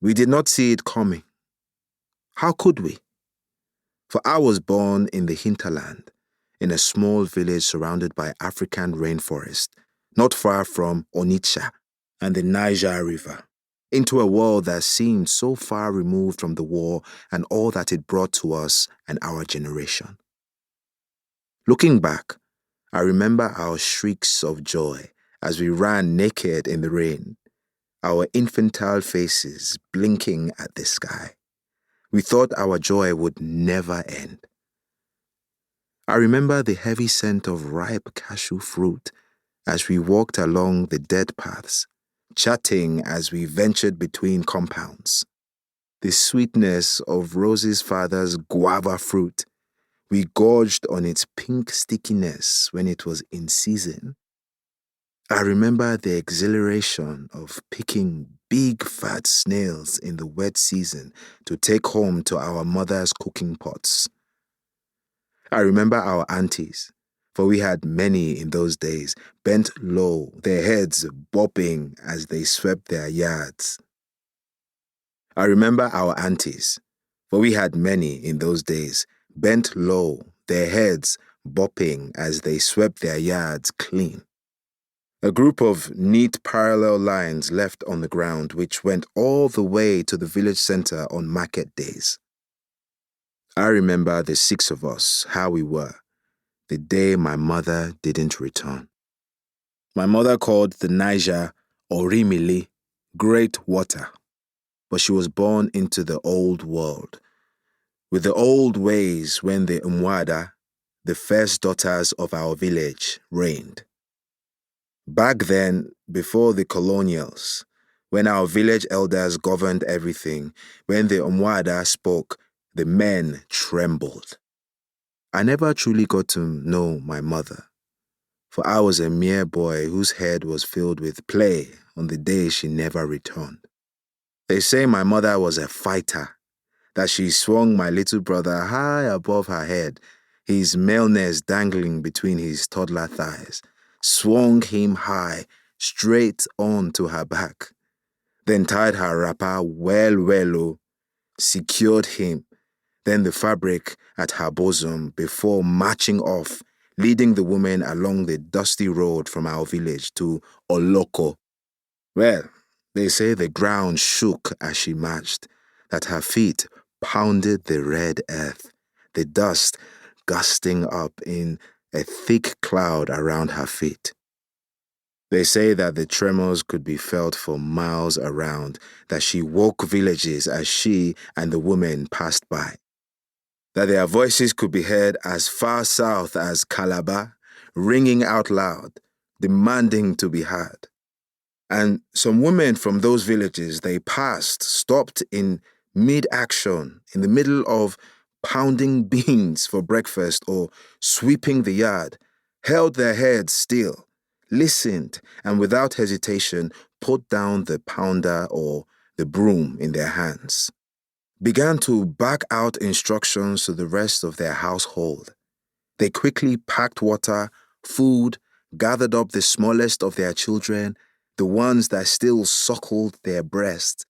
We did not see it coming. How could we? For I was born in the hinterland, in a small village surrounded by African rainforest, not far from Onitsha and the Niger River, into a world that seemed so far removed from the war and all that it brought to us and our generation. Looking back, I remember our shrieks of joy as we ran naked in the rain, our infantile faces blinking at the sky. We thought our joy would never end. I remember the heavy scent of ripe cashew fruit as we walked along the dead paths, chatting as we ventured between compounds. The sweetness of Rose's father's guava fruit. We gorged on its pink stickiness when it was in season. I remember the exhilaration of picking big fat snails in the wet season to take home to our mother's cooking pots. I remember our aunties, for we had many in those days, bent low, their heads bobbing as they swept their yards. I remember our aunties, for we had many in those days, bent low, their heads bopping as they swept their yards clean. A group of neat parallel lines left on the ground which went all the way to the village center on market days. I remember the 6 of us, how we were, the day my mother didn't return. My mother called the Niger Orimili, great water, but she was born into the old world, with the old ways when the Umwada, the first daughters of our village, reigned. Back then, before the colonials, when our village elders governed everything, when the Umwada spoke, the men trembled. I never truly got to know my mother, for I was a mere boy whose head was filled with play on the day she never returned. They say my mother was a fighter, that she swung my little brother high above her head, his maleness dangling between his toddler thighs, swung him high, straight on to her back, then tied her wrapper well, secured him, then the fabric at her bosom before marching off, leading the woman along the dusty road from our village to Oloko. Well, they say the ground shook as she marched, that her feet pounded the red earth, the dust gusting up in a thick cloud around her feet. They say that the tremors could be felt for miles around, that she woke villages as she and the woman passed by, that their voices could be heard as far south as Calabar, ringing out loud, demanding to be heard. And some women from those villages they passed stopped in mid-action, in the middle of pounding beans for breakfast or sweeping the yard, held their heads still, listened, and without hesitation put down the pounder or the broom in their hands, began to bark out instructions to the rest of their household. They quickly packed water, food, gathered up the smallest of their children, the ones that still suckled their breasts,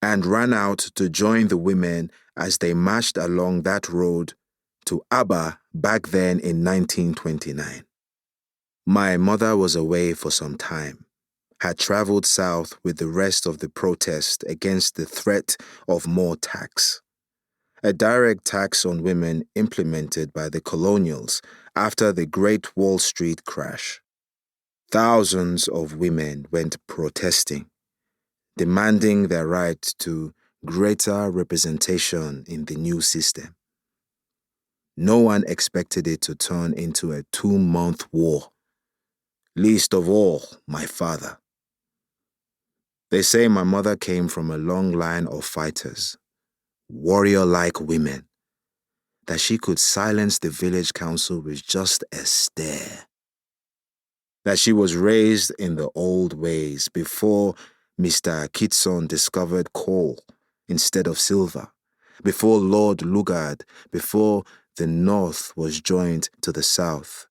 and ran out to join the women as they marched along that road to Aba back then in 1929. My mother was away for some time, had traveled south with the rest of the protest against the threat of more tax, a direct tax on women implemented by the colonials after the Great Wall Street crash. Thousands of women went protesting, demanding their right to greater representation in the new system. No one expected it to turn into a 2-month war, least of all my father. They say my mother came from a long line of fighters, warrior-like women, that she could silence the village council with just a stare, that she was raised in the old ways before Mr. Kitson discovered coal instead of silver, before Lord Lugard, before the North was joined to the South,